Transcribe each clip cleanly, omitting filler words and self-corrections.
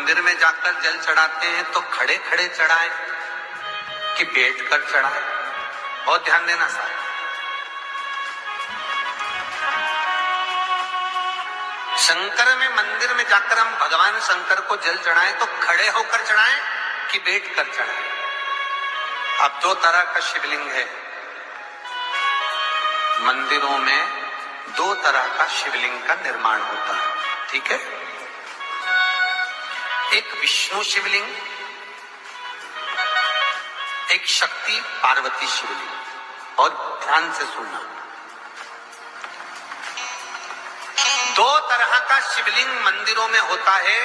मंदिर में जाकर जल चढ़ाते हैं तो खड़े खड़े चढ़ाएं कि बैठ कर चढ़ाएं? बहुत ध्यान देना साहब। शंकर में मंदिर में जाकर हम भगवान शंकर को जल चढ़ाएं तो खड़े होकर चढ़ाएं कि बैठ कर चढ़ाएं? अब दो तरह का शिवलिंग है मंदिरों में, दो तरह का शिवलिंग का निर्माण होता है, ठीक है? एक विष्णु शिवलिंग, एक शक्ति पार्वती शिवलिंग। और ध्यान से सुनना, दो तरह का शिवलिंग मंदिरों में होता है,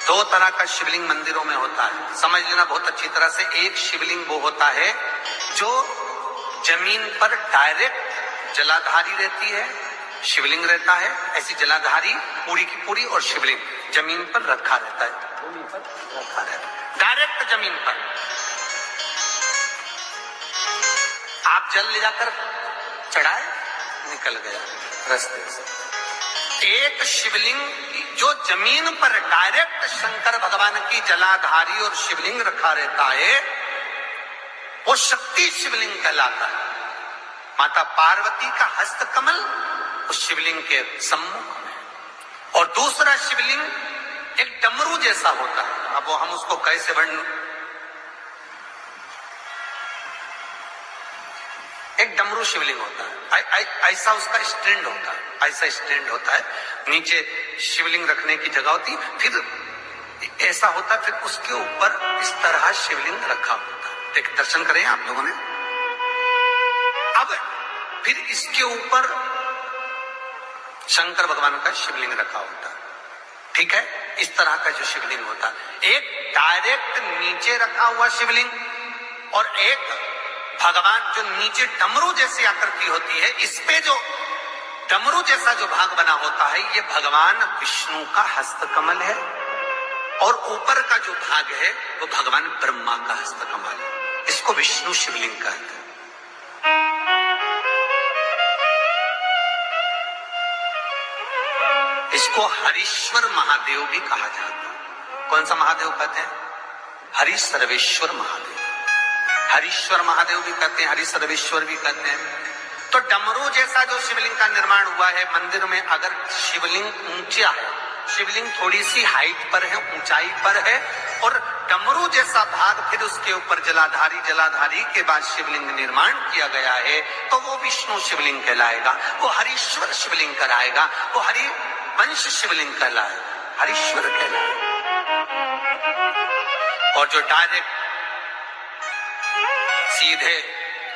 दो तरह का शिवलिंग मंदिरों में होता है, समझ लेना बहुत अच्छी तरह से। एक शिवलिंग वो होता है जो जमीन पर डायरेक्ट जलाधारी रहती है, शिवलिंग रहता है, ऐसी जलाधारी पूरी की पूरी, और शिवलिंग जमीन पर रखा रहता है, भूमि पर रखा रहता है, डायरेक्ट जमीन पर। आप जल ले जाकर चढ़ाए, निकल गया रास्ते से। एक शिवलिंग जो जमीन पर डायरेक्ट शंकर भगवान की जलाधारी और शिवलिंग रखा रहता है, वो शक्ति शिवलिंग कहलाता है। माता पार्वती का हस्त कमल उस शिवलिंग के सम्मुख में, और दूसरा शिवलिंग एक डमरू जैसा होता है। अब वो हम उसको कैसे वर्णन, एक डमरू शिवलिंग होता है, ऐसा उसका स्टैंड होता है, ऐसा स्टैंड होता है, नीचे शिवलिंग रखने की जगह होती, फिर ऐसा होता, फिर उसके ऊपर इस तरह शिवलिंग रखा होता है। देख, दर्शन करें आप लोगों ने। अब फिर इसके ऊपर शंकर भगवान का शिवलिंग रखा होता है, ठीक है? इस तरह का जो शिवलिंग होता है, एक डायरेक्ट नीचे रखा हुआ शिवलिंग, और एक भगवान जो नीचे डमरू जैसी आकृति होती है, इस पे जो डमरू जैसा जो भाग बना होता है, ये भगवान विष्णु का हस्तकमल है, और ऊपर का जो भाग है वो भगवान ब्रह्मा का हस्तकमल है। इसको विष्णु शिवलिंग कहते हैं। इसको हरीश्वर महादेव भी कहा जाता है। कौन सा महादेव कहते हैं? हरि सर्वेश्वर महादेव, हरीश्वर महादेव भी कहते हैं, हरि सर्वेश्वर भी कहते हैं। तो डमरू जैसा जो शिवलिंग का निर्माण हुआ है मंदिर में, अगर शिवलिंग ऊंचा है, शिवलिंग थोड़ी सी हाइट पर है, ऊंचाई पर है, और डमरू जैसा भाग फिर उसके ऊपर जलाधारी के बाद शिवलिंग निर्माण किया गया है, तो वो विष्णु शिवलिंग कहलाएगा, वो हरीश्वर शिवलिंग कहलाएगा, वो हरि वंश शिवलिंग कहलाए, हरीश्वर कहलाए। और जो डायरेक्ट सीधे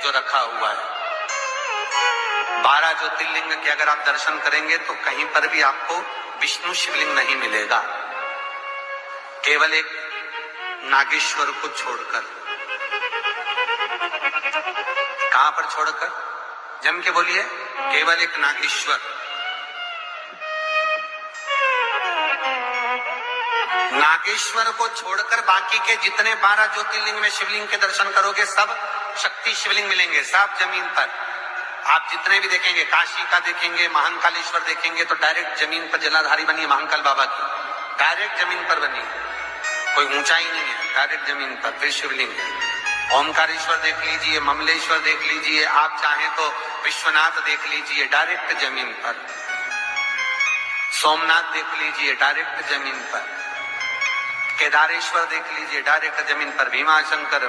जो रखा हुआ है, 12 ज्योतिर्लिंग के अगर आप दर्शन करेंगे तो कहीं पर भी आपको विष्णु शिवलिंग नहीं मिलेगा, केवल एक नागेश्वर को छोड़कर। कहां पर छोड़कर? जम के बोलिए, केवल एक नागेश्वर। नागेश्वर को छोड़कर बाकी के जितने 12 ज्योतिर्लिंग में शिवलिंग के दर्शन करोगे, सब शक्ति शिवलिंग मिलेंगे, सब जमीन पर। आप जितने भी देखेंगे, काशी का देखेंगे, महाकालेश्वर देखेंगे, तो डायरेक्ट जमीन पर जलाधारी बनी है महाकाल बाबा की, डायरेक्ट जमीन पर बनी है, कोई ऊंचाई नहीं है, डायरेक्ट जमीन पर फिर शिवलिंग है। ओमकारेश्वर देख लीजिए, ममलेश्वर देख लीजिए, आप चाहें तो विश्वनाथ देख लीजिए, डायरेक्ट जमीन पर। सोमनाथ देख लीजिए, डायरेक्ट जमीन पर। केदारेश्वर देख लीजिए, डायरेक्ट जमीन पर। भीमाशंकर,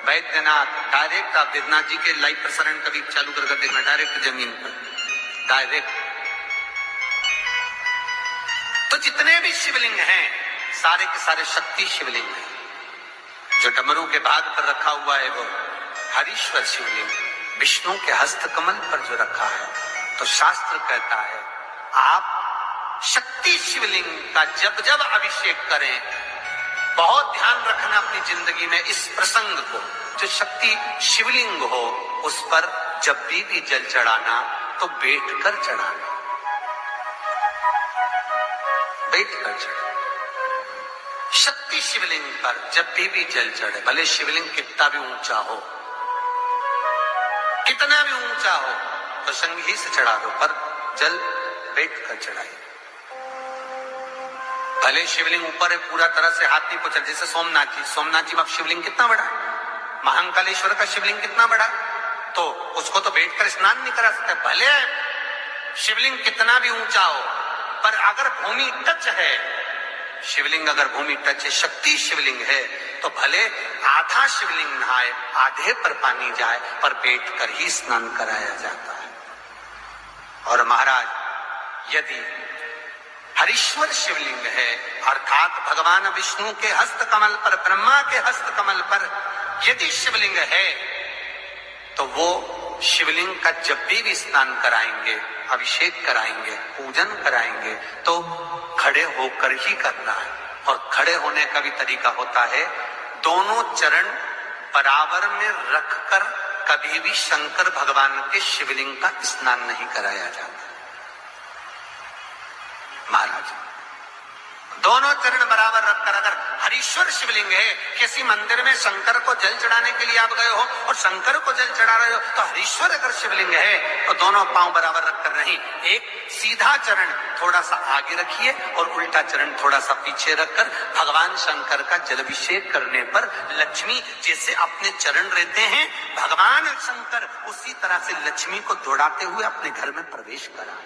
वैद्यनाथ, डायरेक्ट। आप वेदनाथ जी के लाइव प्रसारण कभी चालू कर देखना, डायरेक्ट जमीन पर, डायरेक्ट। तो जितने भी शिवलिंग हैं सारे के सारे शक्ति शिवलिंग हैं। जो डमरू के भाग पर रखा हुआ है वो हरीश्वर शिवलिंग, विष्णु के हस्त कमल पर जो रखा है, तो शास्त्र कहता है आप शक्ति शिवलिंग का जब जब अभिषेक करें, बहुत ध्यान रखना अपनी जिंदगी में इस प्रसंग को, जो शक्ति शिवलिंग हो उस पर जब भी जल चढ़ाना तो बैठकर चढ़ाना, बैठकर चढ़ाना। शक्ति शिवलिंग पर जब भी जल चढ़े, भले शिवलिंग कितना भी ऊंचा हो, कितना भी ऊंचा हो, तो संगी से चढ़ा दो, पर जल बैठकर चढ़ाइए। भले शिवलिंग ऊपर है, पूरा तरह से हाथ नहीं पहुंचा, जैसे सोमनाथ जी में शिवलिंग कितना बड़ा है, महाकालेश्वर का शिवलिंग कितना बड़ा है, तो उसको तो बैठकर स्नान नहीं करा सकते। भले शिवलिंग कितना भी ऊंचा हो, पर अगर भूमि टच है, शिवलिंग अगर भूमि टच है, शक्ति शिवलिंग है, तो भले आधा शिवलिंग नहाए, आधे पर पानी जाए, पर बैठ कर ही स्नान कराया जाता है। और महाराज यदि हरीश्वर शिवलिंग है, अर्थात भगवान विष्णु के हस्त कमल पर, ब्रह्मा के हस्त कमल पर यदि शिवलिंग है, तो वो शिवलिंग का जब भी स्नान कराएंगे, अभिषेक कराएंगे, पूजन कराएंगे, तो खड़े होकर ही करना है। और खड़े होने का भी तरीका होता है, दोनों चरण बराबर में रखकर कभी भी शंकर भगवान के शिवलिंग का स्नान नहीं कराया जाता। महाराज दोनों चरण बराबर रखकर, अगर हरीश्वर शिवलिंग है, किसी मंदिर में शंकर को जल चढ़ाने के लिए आप गए हो और शंकर को जल चढ़ा रहे हो, तो हरीश्वर अगर शिवलिंग है तो दोनों पांव बराबर रखकर नहीं, एक सीधा चरण थोड़ा सा आगे रखिए और उल्टा चरण थोड़ा सा पीछे रखकर भगवान शंकर का जलाभिषेक करने पर लक्ष्मी जैसे अपने चरण रहते हैं, भगवान शंकर उसी तरह से लक्ष्मी को दौड़ाते हुए अपने घर में प्रवेश करा।